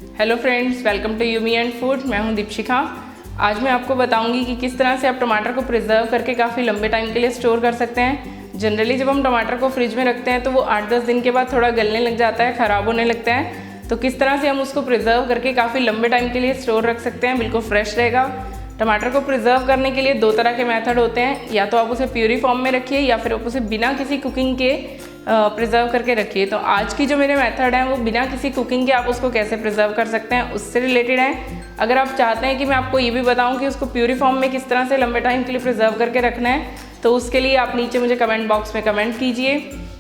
Hello friends, welcome to yummy and food. मैं हूं दीपशिखा। आज मैं आपको बताऊंगी कि किस तरह से आप टमाटर को प्रिजर्व करके काफ़ी लंबे टाइम के लिए स्टोर कर सकते हैं। जनरली जब हम टमाटर को फ्रिज में रखते हैं तो वो 8-10 दिन के बाद थोड़ा गलने लग जाता है, ख़राब होने लगता है। तो किस तरह से हम उसको प्रिजर्व करके काफ़ी लंबे टाइम के लिए स्टोर रख सकते हैं, बिल्कुल फ्रेश रहेगा। टमाटर को प्रिजर्व करने के लिए 2 तरह के मेथड होते हैं। या तो आप उसे प्यूरी फॉर्म में रखिए या फिर आप उसे बिना किसी कुकिंग के प्रिजर्व करके रखिए। तो आज की जो मेरे मेथड है वो बिना किसी कुकिंग के आप उसको कैसे प्रिजर्व कर सकते हैं उससे रिलेटेड है। अगर आप चाहते हैं कि मैं आपको ये भी बताऊं कि उसको प्यूरी फॉर्म में किस तरह से लंबे टाइम के लिए प्रिजर्व करके रखना है, तो उसके लिए आप नीचे मुझे कमेंट बॉक्स में कमेंट कीजिए।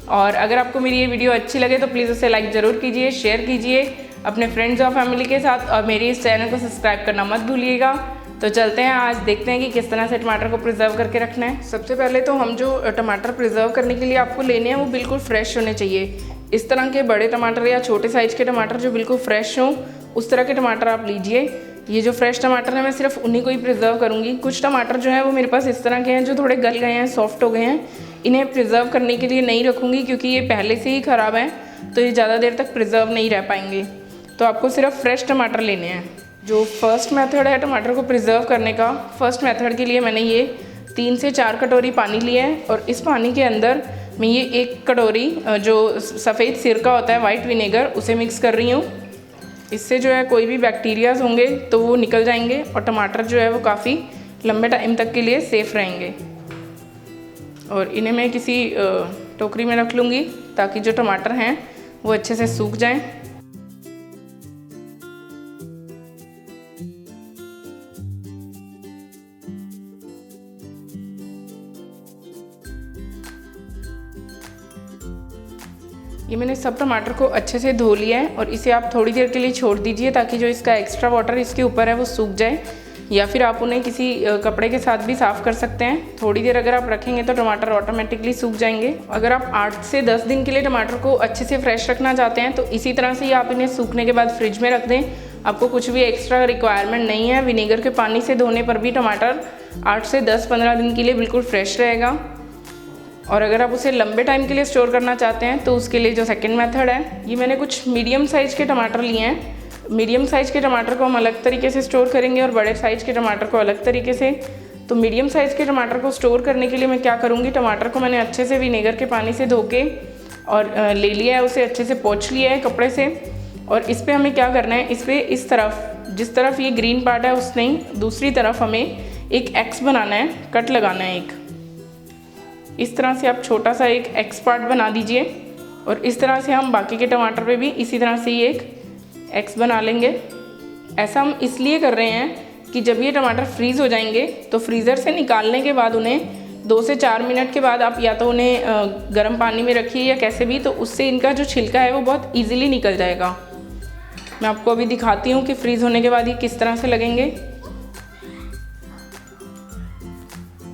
और अगर आपको मेरी ये वीडियो अच्छी लगे तो प्लीज़ उसे लाइक ज़रूर कीजिए, शेयर कीजिए अपने फ्रेंड्स और फैमिली के साथ, और मेरे इस चैनल को सब्सक्राइब करना मत भूलिएगा। तो चलते हैं, आज देखते हैं कि किस तरह से टमाटर को प्रिजर्व करके रखना है। सबसे पहले तो हम जो टमाटर प्रिजर्व करने के लिए आपको लेने हैं वो बिल्कुल फ्रेश होने चाहिए। इस तरह के बड़े टमाटर या छोटे साइज़ के टमाटर जो बिल्कुल फ्रेश हों, उस तरह के टमाटर आप लीजिए। ये जो फ्रेश टमाटर है मैं सिर्फ उन्हीं को ही प्रिजर्व करूँगी। कुछ टमाटर जो है वो मेरे पास इस तरह के हैं जो थोड़े गल गए हैं, सॉफ्ट हो गए हैं। इन्हें प्रिजर्व करने के लिए नहीं रखूँगी क्योंकि ये पहले से ही ख़राब हैं, तो ये ज़्यादा देर तक प्रिजर्व नहीं रह पाएंगे। तो आपको सिर्फ फ्रेश टमाटर लेने हैं। जो फर्स्ट मेथड है टमाटर को प्रिजर्व करने का, फर्स्ट मेथड के लिए मैंने ये 3 से 4 कटोरी पानी लिया है और इस पानी के अंदर मैं ये 1 कटोरी जो सफ़ेद सिरका होता है, वाइट विनेगर, उसे मिक्स कर रही हूँ। इससे जो है कोई भी बैक्टीरियाज होंगे तो वो निकल जाएंगे और टमाटर जो है वो काफ़ी लंबे टाइम तक के लिए सेफ़ रहेंगे। और इन्हें मैं किसी टोकरी में रख लूँगी ताकि जो टमाटर हैं वो अच्छे से सूख जाएं। ये मैंने सब टमाटर को अच्छे से धो लिया है और इसे आप थोड़ी देर के लिए छोड़ दीजिए ताकि जो इसका एक्स्ट्रा वाटर इसके ऊपर है वो सूख जाए, या फिर आप उन्हें किसी कपड़े के साथ भी साफ़ कर सकते हैं। थोड़ी देर अगर आप रखेंगे तो टमाटर ऑटोमेटिकली सूख जाएंगे। अगर आप 8 से 10 दिन के लिए टमाटर को अच्छे से फ्रेश रखना चाहते हैं तो इसी तरह से ही आप इन्हें सूखने के बाद फ्रिज में रख दें। आपको कुछ भी एक्स्ट्रा रिक्वायरमेंट नहीं है। विनेगर के पानी से धोने पर भी टमाटर 8 से 10-15 दिन के लिए बिल्कुल फ्रेश रहेगा। और अगर आप उसे लंबे टाइम के लिए स्टोर करना चाहते हैं तो उसके लिए जो सेकंड मेथड है, ये मैंने कुछ मीडियम साइज़ के टमाटर लिए हैं। मीडियम साइज़ के टमाटर को हम अलग तरीके से स्टोर करेंगे और बड़े साइज़ के टमाटर को अलग तरीके से। तो मीडियम साइज़ के टमाटर को स्टोर करने के लिए मैं क्या करूँगी, टमाटर को मैंने अच्छे से विनेगर के पानी से धो के और ले लिया है, उसे अच्छे से पोंछ लिया है कपड़े से। और इस पर हमें क्या करना है, इस पर इस तरफ, जिस तरफ ये ग्रीन पार्ट है उस नहीं, दूसरी तरफ हमें एक एक्स बनाना है, कट लगाना है एक। इस तरह से आप छोटा सा एक एक्स पार्ट बना दीजिए और इस तरह से हम बाकी के टमाटर पे भी इसी तरह से ही एक एक्स बना लेंगे। ऐसा हम इसलिए कर रहे हैं कि जब ये टमाटर फ्रीज़ हो जाएंगे तो फ्रीज़र से निकालने के बाद उन्हें 2 से 4 मिनट के बाद आप या तो उन्हें गर्म पानी में रखिए या कैसे भी, तो उससे इनका जो छिलका है वो बहुत ईजिली निकल जाएगा। मैं आपको अभी दिखाती हूँ कि फ्रीज़ होने के बाद ये किस तरह से लगेंगे।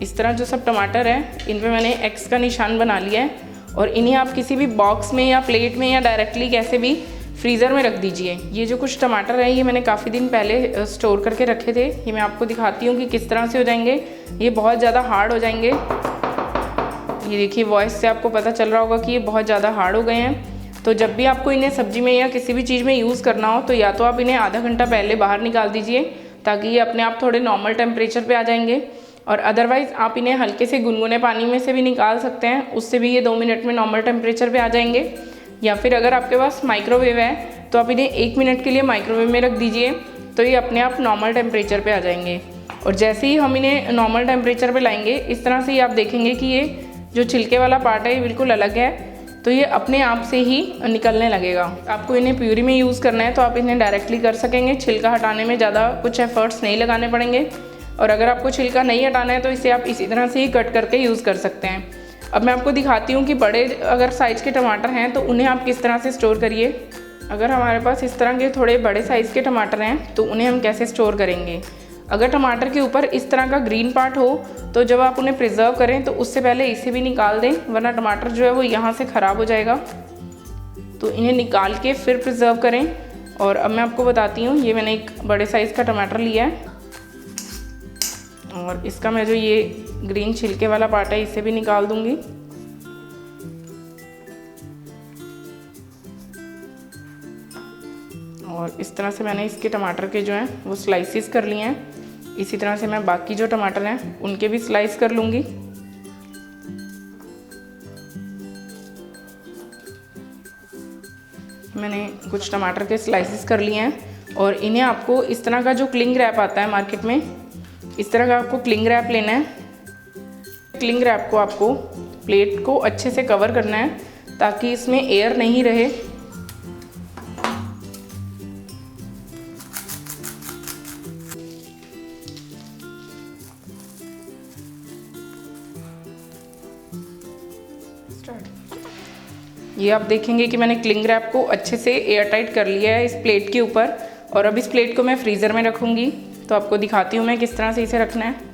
इस तरह जो सब टमाटर हैं इन पे मैंने एक्स का निशान बना लिया है और इन्हें आप किसी भी बॉक्स में या प्लेट में या डायरेक्टली कैसे भी फ्रीज़र में रख दीजिए। ये जो कुछ टमाटर हैं ये मैंने काफ़ी दिन पहले स्टोर करके रखे थे। ये मैं आपको दिखाती हूँ कि किस तरह से हो जाएंगे। ये बहुत ज़्यादा हार्ड हो जाएंगे। ये देखिए, वॉइस से आपको पता चल रहा होगा कि ये बहुत ज़्यादा हार्ड हो गए हैं। तो जब भी आपको इन्हें सब्जी में या किसी भी चीज़ में यूज़ करना हो तो या तो आप इन्हें आधा घंटा पहले बाहर निकाल दीजिए ताकि ये अपने आप थोड़े नॉर्मल टेम्परेचर पर आ जाएंगे, और अदरवाइज़ आप इन्हें हल्के से गुनगुने पानी में से भी निकाल सकते हैं, उससे भी ये 2 मिनट में नॉर्मल टेम्परेचर पे आ जाएंगे। या फिर अगर आपके पास माइक्रोवेव है तो आप इन्हें 1 मिनट के लिए माइक्रोवेव में रख दीजिए तो ये अपने आप नॉर्मल टेम्परेचर पे आ जाएंगे। और जैसे ही हम इन्हें नॉर्मल टेम्परेचर पे लाएंगे इस तरह से ही आप देखेंगे कि ये जो छिलके वाला पार्ट है ये बिल्कुल अलग है, तो ये अपने आप से ही निकलने लगेगा। आपको इन्हें प्यूरी में यूज़ करना है तो आप इन्हें डायरेक्टली कर सकेंगे, छिलका हटाने में ज़्यादा कुछ एफर्ट्स नहीं लगाने पड़ेंगे। और अगर आपको छिलका नहीं हटाना है तो इसे आप इसी तरह से ही कट करके यूज़ कर सकते हैं। अब मैं आपको दिखाती हूँ कि बड़े अगर साइज़ के टमाटर हैं तो उन्हें आप किस तरह से स्टोर करिए। अगर हमारे पास इस तरह के थोड़े बड़े साइज़ के टमाटर हैं तो उन्हें हम कैसे स्टोर करेंगे। अगर टमाटर के ऊपर इस तरह का ग्रीन पार्ट हो तो जब आप उन्हें प्रिजर्व करें तो उससे पहले इसे भी निकाल दें, वरना टमाटर जो है वो यहाँ से ख़राब हो जाएगा। तो इन्हें निकाल के फिर प्रिजर्व करें। और अब मैं आपको बताती हूँ, ये मैंने एक बड़े साइज़ का टमाटर लिया है और इसका मैं जो ये ग्रीन छिलके वाला पार्ट है इसे भी निकाल दूंगी। और इस तरह से मैंने इसके टमाटर के जो हैं वो स्लाइसिस कर लिए हैं। इसी तरह से मैं बाकी जो टमाटर हैं उनके भी स्लाइस कर लूँगी। मैंने कुछ टमाटर के स्लाइसिस कर लिए हैं और इन्हें आपको इस तरह का जो क्लिंग रैप आता है मार्केट में, इस तरह का आपको क्लिंग रैप लेना है। क्लिंग रैप को आपको प्लेट को अच्छे से कवर करना है ताकि इसमें एयर नहीं रहे। ये आप देखेंगे कि मैंने क्लिंग रैप को अच्छे से एयर टाइट कर लिया है इस प्लेट के ऊपर। और अब इस प्लेट को मैं फ्रीज़र में रखूँगी, तो आपको दिखाती हूँ मैं किस तरह से इसे रखना है।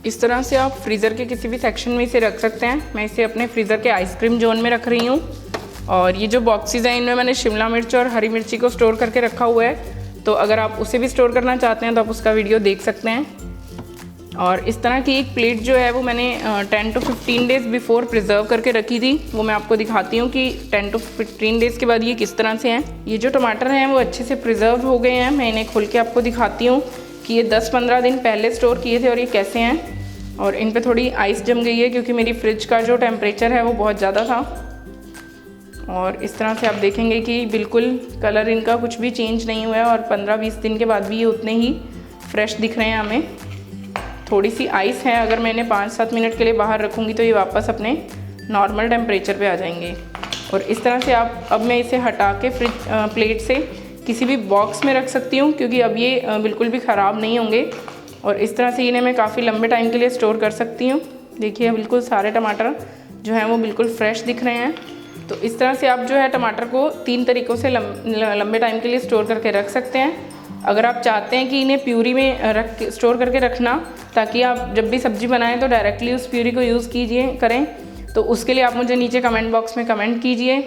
इस तरह से आप फ्रीज़र के किसी भी सेक्शन में इसे रख सकते हैं। मैं इसे अपने फ्रीज़र के आइसक्रीम जोन में रख रही हूँ। और ये जो बॉक्सेस हैं इनमें मैंने शिमला मिर्च और हरी मिर्ची को स्टोर करके रखा हुआ है, तो अगर आप उसे भी स्टोर करना चाहते हैं तो आप उसका वीडियो देख सकते हैं। और इस तरह की एक प्लेट जो है वो मैंने 10 to 15 डेज़ बिफोर प्रिजर्व करके रखी थी। वो मैं आपको दिखाती हूँ कि 10 to 15 डेज़ के बाद ये किस तरह से हैं। ये जो टमाटर हैं वो अच्छे से प्रिजर्व हो गए हैं। मैं इन्हें खोल के आपको दिखाती हूँ कि ये 10-15 दिन पहले स्टोर किए थे और ये कैसे हैं। और इन पे थोड़ी आइस जम गई है क्योंकि मेरी फ्रिज का जो टेम्परेचर है वो बहुत ज़्यादा था। और इस तरह से आप देखेंगे कि बिल्कुल कलर इनका कुछ भी चेंज नहीं हुआ है और 15-20 दिन के बाद भी ये उतने ही फ्रेश दिख रहे हैं हमें। थोड़ी सी आइस है, अगर मैंने 5-7 मिनट के लिए बाहर रखूँगी तो ये वापस अपने नॉर्मल टेम्परेचर पे आ जाएंगे। और इस तरह से अब मैं इसे हटा के प्लेट से किसी भी बॉक्स में रख सकती हूँ क्योंकि अब ये बिल्कुल भी ख़राब नहीं होंगे। और इस तरह से इन्हें मैं काफ़ी लंबे टाइम के लिए स्टोर कर सकती हूँ। देखिए बिल्कुल सारे टमाटर जो हैं वो बिल्कुल फ्रेश दिख रहे हैं। तो इस तरह से आप जो है टमाटर को 3 तरीक़ों से लंबे टाइम के लिए स्टोर करके रख सकते हैं। अगर आप चाहते हैं कि इन्हें प्यूरी में स्टोर करके रखना ताकि आप जब भी सब्ज़ी बनाएं तो डायरेक्टली उस प्यूरी को यूज़ करें, तो उसके लिए आप मुझे नीचे कमेंट बॉक्स में कमेंट कीजिए।